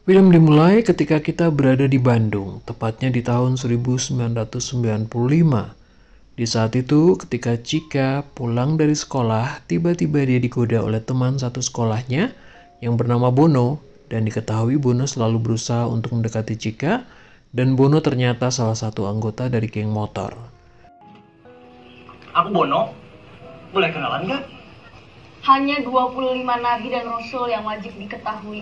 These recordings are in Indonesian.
Film dimulai ketika kita berada di Bandung, tepatnya di tahun 1995. Di saat itu, ketika Cika pulang dari sekolah, tiba-tiba dia digoda oleh teman satu sekolahnya yang bernama Bono, dan diketahui Bono selalu berusaha untuk mendekati Cika, dan Bono ternyata salah satu anggota dari geng motor. Aku Bono, boleh kenalan gak? Hanya 25 nabi dan rasul yang wajib diketahui.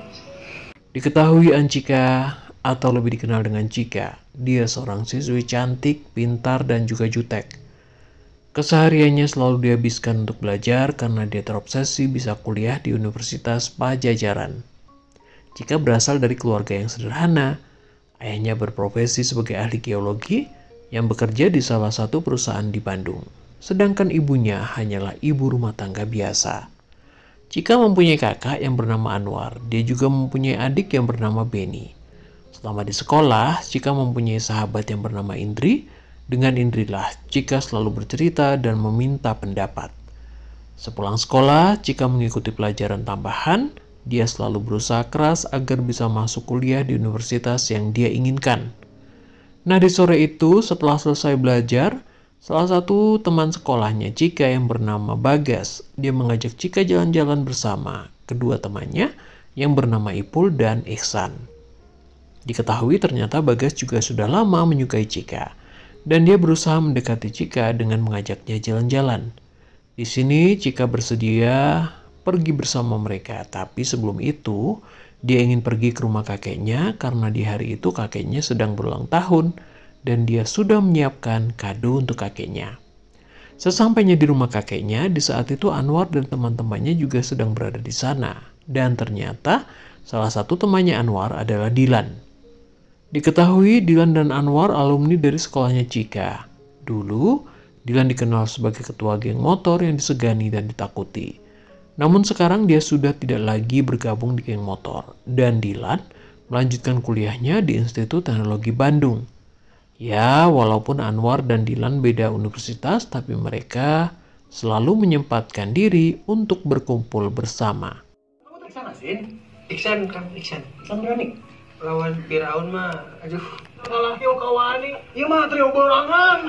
Diketahui Ancika, atau lebih dikenal dengan Cika, dia seorang siswi cantik, pintar, dan juga jutek. Kesehariannya selalu dihabiskan untuk belajar karena dia terobsesi bisa kuliah di Universitas Pajajaran. Cika berasal dari keluarga yang sederhana. Ayahnya berprofesi sebagai ahli geologi yang bekerja di salah satu perusahaan di Bandung. Sedangkan ibunya hanyalah ibu rumah tangga biasa. Cika mempunyai kakak yang bernama Anwar. Dia juga mempunyai adik yang bernama Beni. Selama di sekolah, Cika mempunyai sahabat yang bernama Indri. Dengan Indrilah, Cika selalu bercerita dan meminta pendapat. Sepulang sekolah, Cika mengikuti pelajaran tambahan. Dia selalu berusaha keras agar bisa masuk kuliah di universitas yang dia inginkan. Nah, di sore itu, setelah selesai belajar, salah satu teman sekolahnya Cika yang bernama Bagas, dia mengajak Cika jalan-jalan bersama kedua temannya yang bernama Ipul dan Ihsan. Diketahui ternyata Bagas juga sudah lama menyukai Cika, dan dia berusaha mendekati Cika dengan mengajaknya jalan-jalan. Di sini Cika bersedia pergi bersama mereka, tapi sebelum itu dia ingin pergi ke rumah kakeknya karena di hari itu kakeknya sedang berulang tahun dan dia sudah menyiapkan kado untuk kakeknya. Sesampainya di rumah kakeknya, di saat itu Anwar dan teman-temannya juga sedang berada di sana. Dan ternyata salah satu temannya Anwar adalah Dilan. Diketahui Dilan dan Anwar alumni dari sekolahnya Cika. Dulu, Dilan dikenal sebagai ketua geng motor yang disegani dan ditakuti. Namun sekarang dia sudah tidak lagi bergabung di geng motor. Dan Dilan melanjutkan kuliahnya di Institut Teknologi Bandung. Ya, walaupun Anwar dan Dilan beda universitas, tapi mereka selalu menyempatkan diri untuk berkumpul bersama. Kamu tuh Iksan Asin? Iksan berani. Lawan Firaun mah, aduh. Kalah yo kawani. Iya mah trio berangan.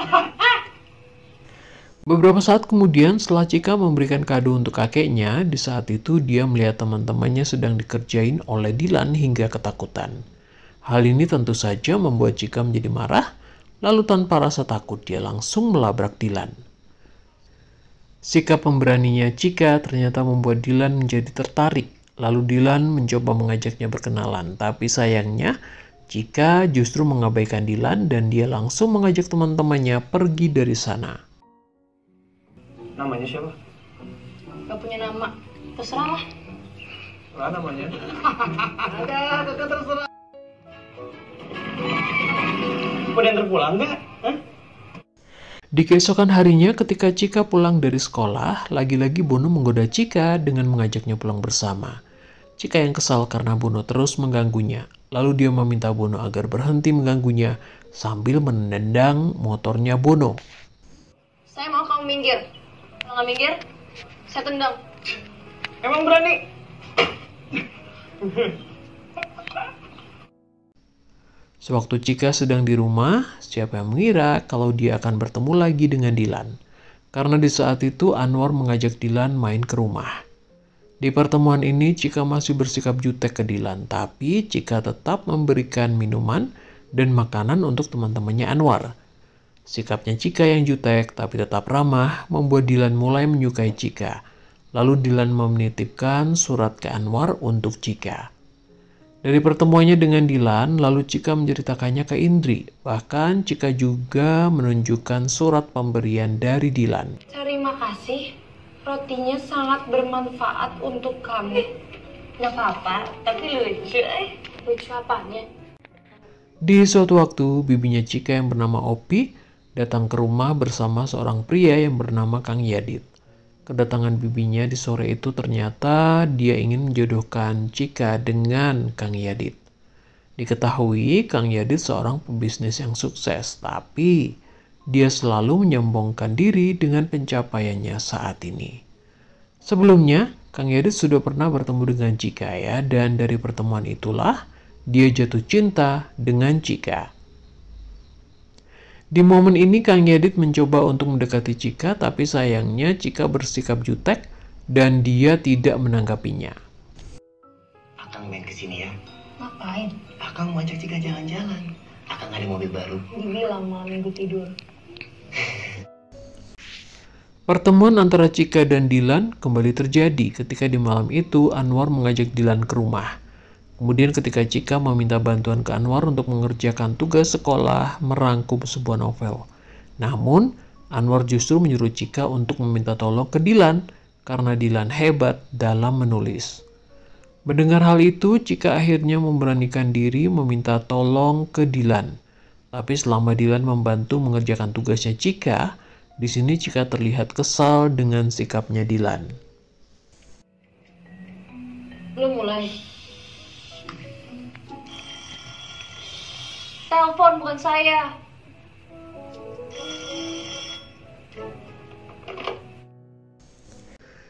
Beberapa saat kemudian setelah Cika memberikan kado untuk kakeknya, di saat itu dia melihat teman-temannya sedang dikerjain oleh Dilan hingga ketakutan. Hal ini tentu saja membuat Cika menjadi marah, lalu tanpa rasa takut dia langsung melabrak Dilan. Sikap pemberaninya Cika ternyata membuat Dilan menjadi tertarik, lalu Dilan mencoba mengajaknya berkenalan, tapi sayangnya Cika justru mengabaikan Dilan dan dia langsung mengajak teman-temannya pergi dari sana. Namanya siapa? Gak punya nama, terserah lah. Lah namanya. Ada, kakak terserah. Udah yang terpulang nggak? Di keesokan harinya ketika Cika pulang dari sekolah, lagi-lagi Bono menggoda Cika dengan mengajaknya pulang bersama. Cika yang kesal karena Bono terus mengganggunya. Lalu dia meminta Bono agar berhenti mengganggunya sambil menendang motornya Bono. Saya mau kamu minggir. Kalau nggak minggir, saya tendang. Emang berani? Sewaktu Cika sedang di rumah, siapa yang mengira kalau dia akan bertemu lagi dengan Dilan. Karena di saat itu Anwar mengajak Dilan main ke rumah. Di pertemuan ini Cika masih bersikap jutek ke Dilan, tapi Cika tetap memberikan minuman dan makanan untuk teman-temannya Anwar. Sikapnya Cika yang jutek tapi tetap ramah membuat Dilan mulai menyukai Cika. Lalu Dilan menitipkan surat ke Anwar untuk Cika. Dari pertemuannya dengan Dilan, lalu Cika menceritakannya ke Indri. Bahkan Cika juga menunjukkan surat pemberian dari Dilan. Terima kasih, rotinya sangat bermanfaat untuk kamu. Gak apa-apa, tapi lucu Lucu apanya? Di suatu waktu, bibinya Cika yang bernama Opi datang ke rumah bersama seorang pria yang bernama Kang Yadit. Kedatangan bibinya di sore itu ternyata dia ingin menjodohkan Cika dengan Kang Yadit. Diketahui Kang Yadit seorang pebisnis yang sukses, tapi dia selalu menyombongkan diri dengan pencapaiannya saat ini. Sebelumnya, Kang Yadit sudah pernah bertemu dengan Cika ya, dan dari pertemuan itulah dia jatuh cinta dengan Chika. Di momen ini Kang Yadit mencoba untuk mendekati Chika, tapi sayangnya Chika bersikap jutek dan dia tidak menanggapinya. Akang main kesini ya. Ngapain? Akang mau ajak Cika jalan-jalan. Akang ada mobil baru. Dibilang malam minggu tidur. Pertemuan antara Chika dan Dilan kembali terjadi ketika di malam itu Anwar mengajak Dilan ke rumah. Kemudian ketika Chika meminta bantuan ke Anwar untuk mengerjakan tugas sekolah merangkum sebuah novel. Namun, Anwar justru menyuruh Chika untuk meminta tolong ke Dilan karena Dilan hebat dalam menulis. Mendengar hal itu, Chika akhirnya memberanikan diri meminta tolong ke Dilan. Tapi selama Dilan membantu mengerjakan tugasnya Chika, di sini Chika terlihat kesal dengan sikapnya Dilan. Belum mulai. Telepon bukan saya.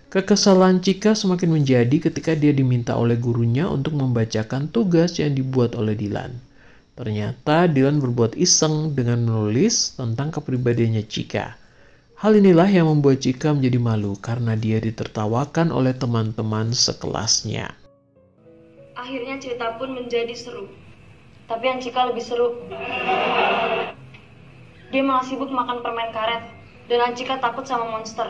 Kekesalan Chika semakin menjadi ketika dia diminta oleh gurunya untuk membacakan tugas yang dibuat oleh Dilan. Ternyata Dilan berbuat iseng dengan menulis tentang kepribadiannya Chika. Hal inilah yang membuat Chika menjadi malu karena dia ditertawakan oleh teman-teman sekelasnya. Akhirnya cerita pun menjadi seru. Tapi yang Chika lebih seru. Dia malah sibuk makan permen karet. Dan Chika takut sama monster.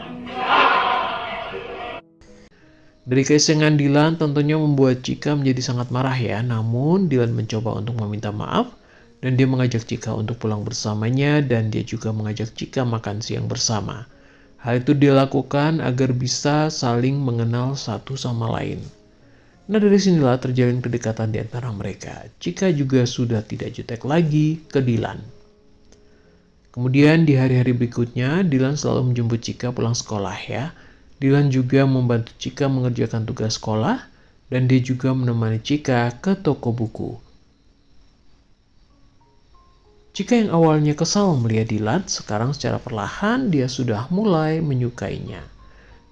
Dari keisengan Dilan tentunya membuat Chika menjadi sangat marah ya. Namun Dilan mencoba untuk meminta maaf. Dan dia mengajak Chika untuk pulang bersamanya. Dan dia juga mengajak Chika makan siang bersama. Hal itu dia lakukan agar bisa saling mengenal satu sama lain. Nah, dari sinilah terjalin kedekatan di antara mereka. Chika juga sudah tidak jutek lagi ke Dilan. Kemudian di hari-hari berikutnya, Dilan selalu menjemput Chika pulang sekolah ya. Dilan juga membantu Chika mengerjakan tugas sekolah, dan dia juga menemani Chika ke toko buku. Chika yang awalnya kesal melihat Dilan, sekarang secara perlahan dia sudah mulai menyukainya.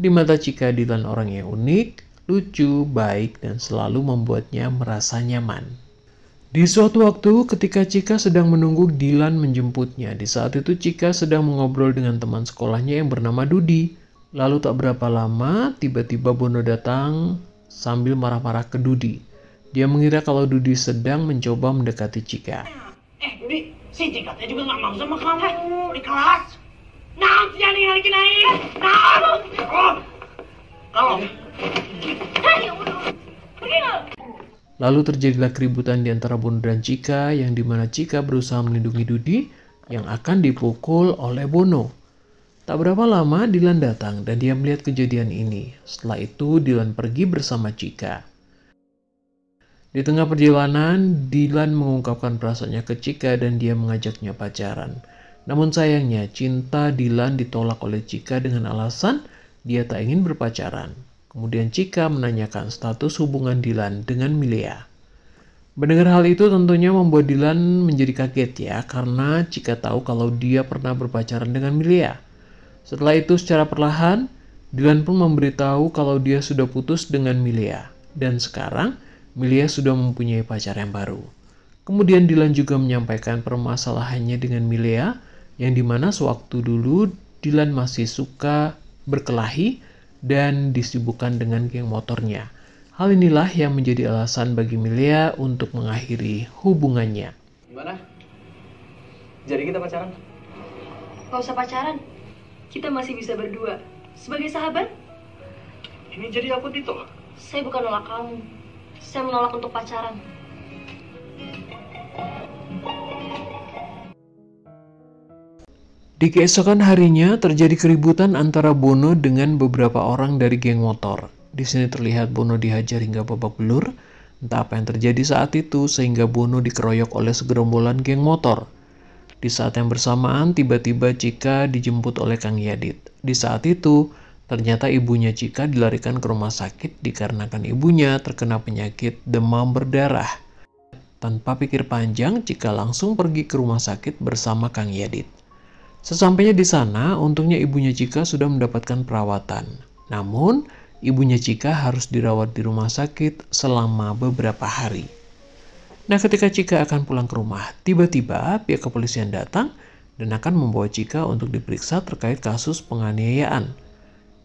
Di mata Chika, Dilan orang yang unik, lucu, baik, dan selalu membuatnya merasa nyaman. Di suatu waktu ketika Chika sedang menunggu Dilan menjemputnya, di saat itu Chika sedang mengobrol dengan teman sekolahnya yang bernama Dudi. Lalu tak berapa lama, tiba-tiba Bono datang sambil marah-marah ke Dudi. Dia mengira kalau Dudi sedang mencoba mendekati Chika. Dudi, si Cika teh juga gak mau sama kamu di kelas. Nah, si Ani ngalikin aing. Nah, kalau Lalu terjadilah keributan di antara Bono dan Chika yang dimana Chika berusaha melindungi Dudi yang akan dipukul oleh Bono. Tak berapa lama Dilan datang dan dia melihat kejadian ini. Setelah itu Dilan pergi bersama Chika. Di tengah perjalanan Dilan mengungkapkan perasaannya ke Chika dan dia mengajaknya pacaran. Namun sayangnya cinta Dilan ditolak oleh Chika dengan alasan dia tak ingin berpacaran. Kemudian Chika menanyakan status hubungan Dilan dengan Milea. Mendengar hal itu tentunya membuat Dilan menjadi kaget ya, karena Chika tahu kalau dia pernah berpacaran dengan Milea. Setelah itu secara perlahan, Dilan pun memberitahu kalau dia sudah putus dengan Milea. Dan sekarang, Milea sudah mempunyai pacar yang baru. Kemudian Dilan juga menyampaikan permasalahannya dengan Milea, yang dimana sewaktu dulu Dilan masih suka berkelahi dan disibukkan dengan geng motornya. Hal inilah yang menjadi alasan bagi Milea untuk mengakhiri hubungannya. gimana? Jadi kita pacaran? Gak usah pacaran. Kita masih bisa berdua. Sebagai sahabat, Ini jadi aku itu. saya bukan nolak kamu. Saya menolak untuk pacaran. Di keesokan harinya terjadi keributan antara Bono dengan beberapa orang dari geng motor. Di sini terlihat Bono dihajar hingga babak belur. Entah apa yang terjadi saat itu sehingga Bono dikeroyok oleh segerombolan geng motor. Di saat yang bersamaan tiba-tiba Chika dijemput oleh Kang Yadit. Di saat itu ternyata ibunya Chika dilarikan ke rumah sakit dikarenakan ibunya terkena penyakit demam berdarah. Tanpa pikir panjang, Chika langsung pergi ke rumah sakit bersama Kang Yadit. Sesampainya di sana, untungnya ibunya Chika sudah mendapatkan perawatan. Namun, ibunya Chika harus dirawat di rumah sakit selama beberapa hari. Nah, ketika Chika akan pulang ke rumah, tiba-tiba pihak kepolisian datang dan akan membawa Chika untuk diperiksa terkait kasus penganiayaan.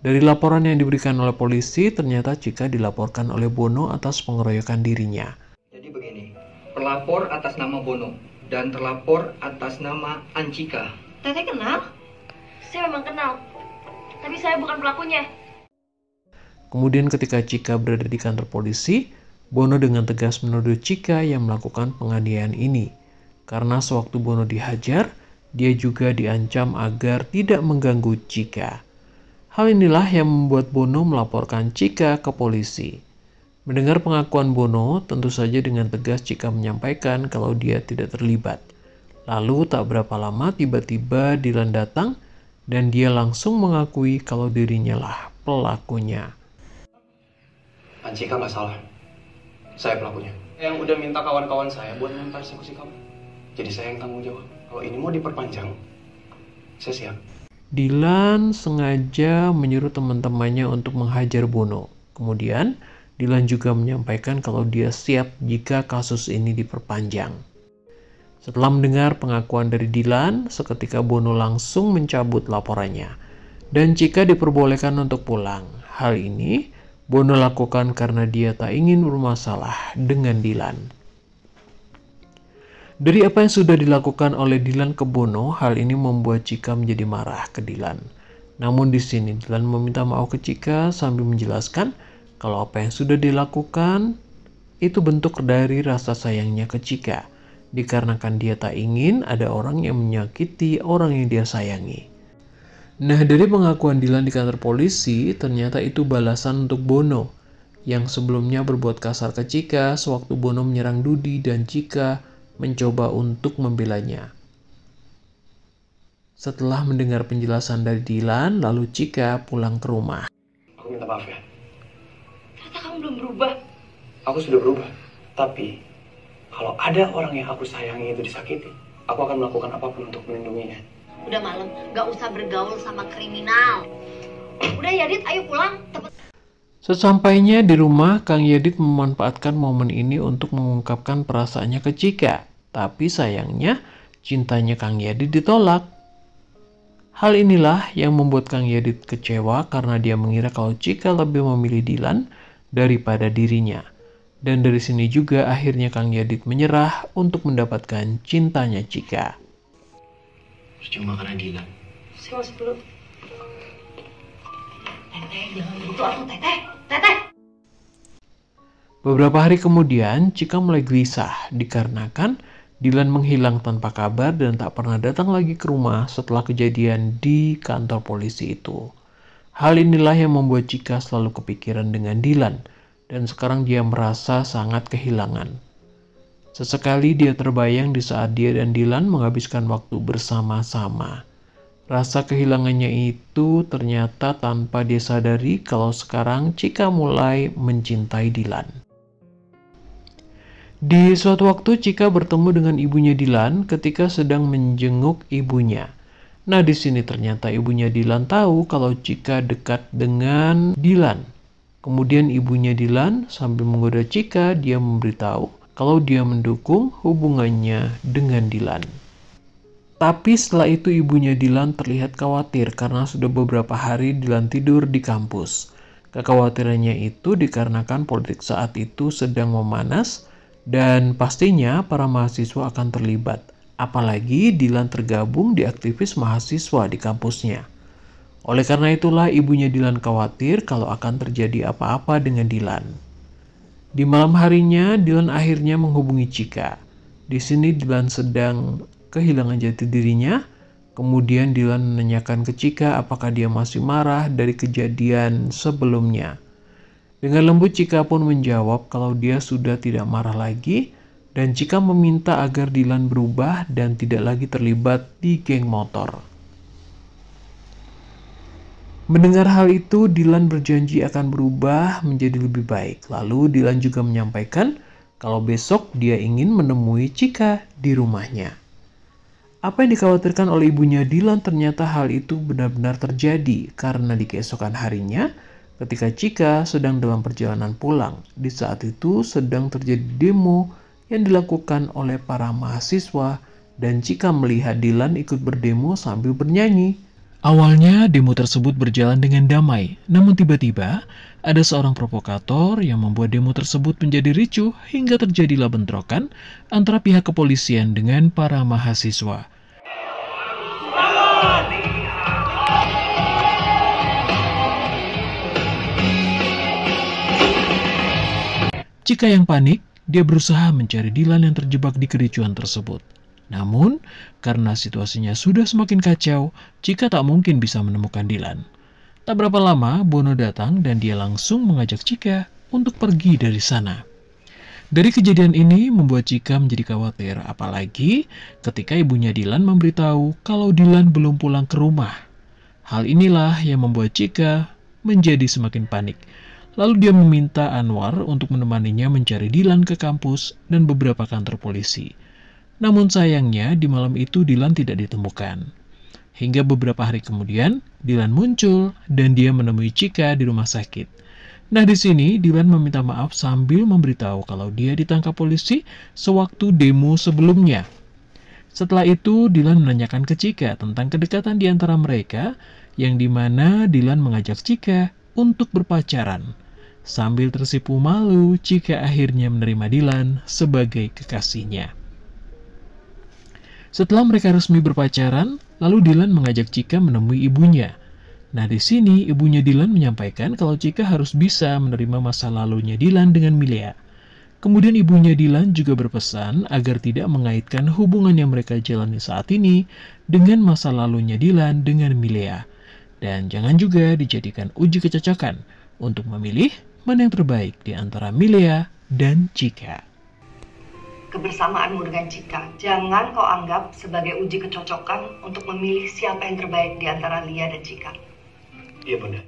Dari laporan yang diberikan oleh polisi, ternyata Chika dilaporkan oleh Bono atas pengeroyokan dirinya. Jadi begini, pelapor atas nama Bono dan terlapor atas nama Ancika. Teteh kenal? Saya memang kenal, tapi saya bukan pelakunya. Kemudian ketika Chika berada di kantor polisi, Bono dengan tegas menuduh Chika yang melakukan penganiayaan ini. Karena sewaktu Bono dihajar, dia juga diancam agar tidak mengganggu Chika. Hal inilah yang membuat Bono melaporkan Chika ke polisi. Mendengar pengakuan Bono, tentu saja dengan tegas Chika menyampaikan kalau dia tidak terlibat. Lalu tak berapa lama tiba-tiba Dylan datang dan dia langsung mengakui kalau dirinya lah pelakunya. Ancika nggak salah. Saya pelakunya. Yang udah minta kawan-kawan saya buat mempersekusi kamu. Jadi saya yang tanggung jawab. Kalau ini mau diperpanjang, saya siap. Dylan sengaja menyuruh teman-temannya untuk menghajar Bono. Kemudian, Dylan juga menyampaikan kalau dia siap jika kasus ini diperpanjang. Setelah mendengar pengakuan dari Dylan, seketika Bono langsung mencabut laporannya. Dan Chika diperbolehkan untuk pulang. Hal ini Bono lakukan karena dia tak ingin bermasalah dengan Dylan. Dari apa yang sudah dilakukan oleh Dylan ke Bono, hal ini membuat Chika menjadi marah ke Dylan. Namun di sini Dylan meminta maaf ke Chika sambil menjelaskan kalau apa yang sudah dilakukan itu bentuk dari rasa sayangnya ke Chika, dikarenakan dia tak ingin ada orang yang menyakiti orang yang dia sayangi. Nah, dari pengakuan Dylan di kantor polisi, ternyata itu balasan untuk Bono yang sebelumnya berbuat kasar ke Chika sewaktu Bono menyerang Dudi dan Chika mencoba untuk membelanya. Setelah mendengar penjelasan dari Dylan, lalu Chika pulang ke rumah. Aku minta maaf ya. Ternyata kamu belum berubah. Aku sudah berubah. Tapi, kalau ada orang yang aku sayangi itu disakiti, aku akan melakukan apapun untuk melindunginya. Udah malam, gak usah bergaul sama kriminal. Udah ya Dit, ayo pulang. Sesampainya di rumah, Kang Yadit memanfaatkan momen ini untuk mengungkapkan perasaannya ke Chika. Tapi sayangnya, cintanya Kang Yadit ditolak. Hal inilah yang membuat Kang Yadit kecewa karena dia mengira kalau Chika lebih memilih Dylan daripada dirinya. Dan dari sini juga akhirnya Kang Yadit menyerah untuk mendapatkan cintanya Chika. Cuma karena Dylan. Saya masuk dulu. Teteh, jangan gitu aku Teteh. Teteh. Beberapa hari kemudian, Chika mulai gelisah dikarenakan Dylan menghilang tanpa kabar dan tak pernah datang lagi ke rumah setelah kejadian di kantor polisi itu. Hal inilah yang membuat Chika selalu kepikiran dengan Dylan dan sekarang dia merasa sangat kehilangan. Sesekali dia terbayang di saat dia dan Dylan menghabiskan waktu bersama-sama. Rasa kehilangannya itu ternyata tanpa dia sadari kalau sekarang Chika mulai mencintai Dylan. Di suatu waktu Chika bertemu dengan ibunya Dylan ketika sedang menjenguk ibunya. Nah, di sini ternyata ibunya Dylan tahu kalau Chika dekat dengan Dylan. Kemudian ibunya Dylan sambil menggoda Chika, dia memberitahu kalau dia mendukung hubungannya dengan Dylan. Tapi setelah itu ibunya Dylan terlihat khawatir karena sudah beberapa hari Dylan tidur di kampus. Kekhawatirannya itu dikarenakan politik saat itu sedang memanas dan pastinya para mahasiswa akan terlibat. Apalagi Dylan tergabung di aktivis mahasiswa di kampusnya. Oleh karena itulah ibunya Dylan khawatir kalau akan terjadi apa-apa dengan Dylan. Di malam harinya, Dylan akhirnya menghubungi Chika. Di sini Dylan sedang kehilangan jati dirinya. Kemudian Dylan menanyakan ke Chika apakah dia masih marah dari kejadian sebelumnya. Dengan lembut Chika pun menjawab kalau dia sudah tidak marah lagi dan Chika meminta agar Dylan berubah dan tidak lagi terlibat di geng motor. Mendengar hal itu, Dylan berjanji akan berubah menjadi lebih baik. Lalu Dylan juga menyampaikan kalau besok dia ingin menemui Chika di rumahnya. Apa yang dikhawatirkan oleh ibunya Dylan ternyata hal itu benar-benar terjadi karena di keesokan harinya ketika Chika sedang dalam perjalanan pulang. Di saat itu sedang terjadi demo yang dilakukan oleh para mahasiswa dan Chika melihat Dylan ikut berdemo sambil bernyanyi. Awalnya demo tersebut berjalan dengan damai, namun tiba-tiba ada seorang provokator yang membuat demo tersebut menjadi ricuh hingga terjadilah bentrokan antara pihak kepolisian dengan para mahasiswa. Chika yang panik, dia berusaha mencari Dylan yang terjebak di kericuhan tersebut. Namun, karena situasinya sudah semakin kacau, Chika tak mungkin bisa menemukan Dylan. Tak berapa lama, Bono datang dan dia langsung mengajak Chika untuk pergi dari sana. Dari kejadian ini membuat Chika menjadi khawatir, apalagi ketika ibunya Dylan memberitahu kalau Dylan belum pulang ke rumah. Hal inilah yang membuat Chika menjadi semakin panik. Lalu dia meminta Anwar untuk menemaninya mencari Dylan ke kampus dan beberapa kantor polisi. Namun sayangnya di malam itu Dylan tidak ditemukan. Hingga beberapa hari kemudian, Dylan muncul dan dia menemui Chika di rumah sakit. Nah di sini Dylan meminta maaf sambil memberitahu kalau dia ditangkap polisi sewaktu demo sebelumnya. Setelah itu Dylan menanyakan ke Chika tentang kedekatan di antara mereka, yang dimana Dylan mengajak Chika untuk berpacaran. Sambil tersipu malu, Chika akhirnya menerima Dylan sebagai kekasihnya. Setelah mereka resmi berpacaran, lalu Dylan mengajak Chika menemui ibunya. Nah, di sini ibunya Dylan menyampaikan kalau Chika harus bisa menerima masa lalunya Dylan dengan Milea. Kemudian ibunya Dylan juga berpesan agar tidak mengaitkan hubungan yang mereka jalani saat ini dengan masa lalunya Dylan dengan Milea. Dan jangan juga dijadikan uji kecocokan untuk memilih mana yang terbaik di antara Milea dan Chika. Kebersamaanmu dengan Chika jangan kau anggap sebagai uji kecocokan untuk memilih siapa yang terbaik di antara Lia dan Chika. Iya Bunda.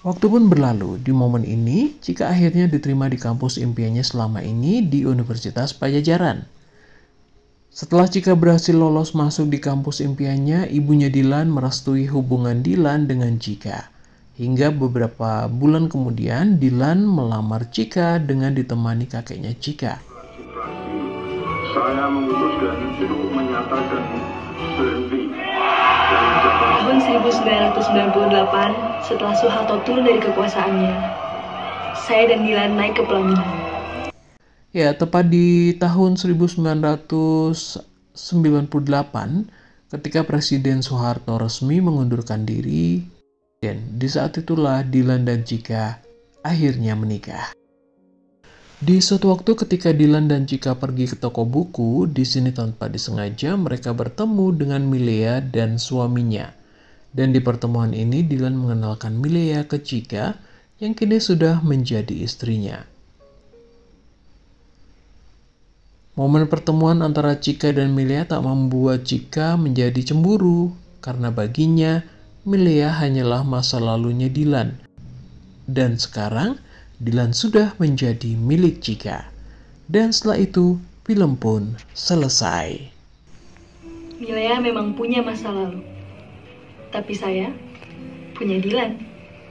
Waktu pun berlalu, di momen ini Chika akhirnya diterima di kampus impiannya selama ini di Universitas Pajajaran. Setelah Chika berhasil lolos masuk di kampus impiannya, ibunya Dylan merestui hubungan Dylan dengan Chika. Hingga beberapa bulan kemudian, Dylan melamar Chika dengan ditemani kakeknya Chika. Saya memutuskan untuk menyatakan berhenti. Tahun 1998, setelah Soeharto turun dari kekuasaannya, saya dan Dylan naik ke pelaminan. Ya, tepat di tahun 1998, ketika Presiden Soeharto resmi mengundurkan diri, dan di saat itulah Dylan dan Chika akhirnya menikah. Di suatu waktu ketika Dylan dan Chika pergi ke toko buku, di sini tanpa disengaja mereka bertemu dengan Milea dan suaminya. Dan di pertemuan ini Dylan mengenalkan Milea ke Chika yang kini sudah menjadi istrinya. Momen pertemuan antara Chika dan Milea tak membuat Chika menjadi cemburu, karena baginya Milea hanyalah masa lalunya Dylan. Dan sekarang Dylan sudah menjadi milik Chika. Dan setelah itu film pun selesai. Milea memang punya masa lalu, tapi saya punya Dylan.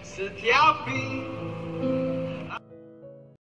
Setiap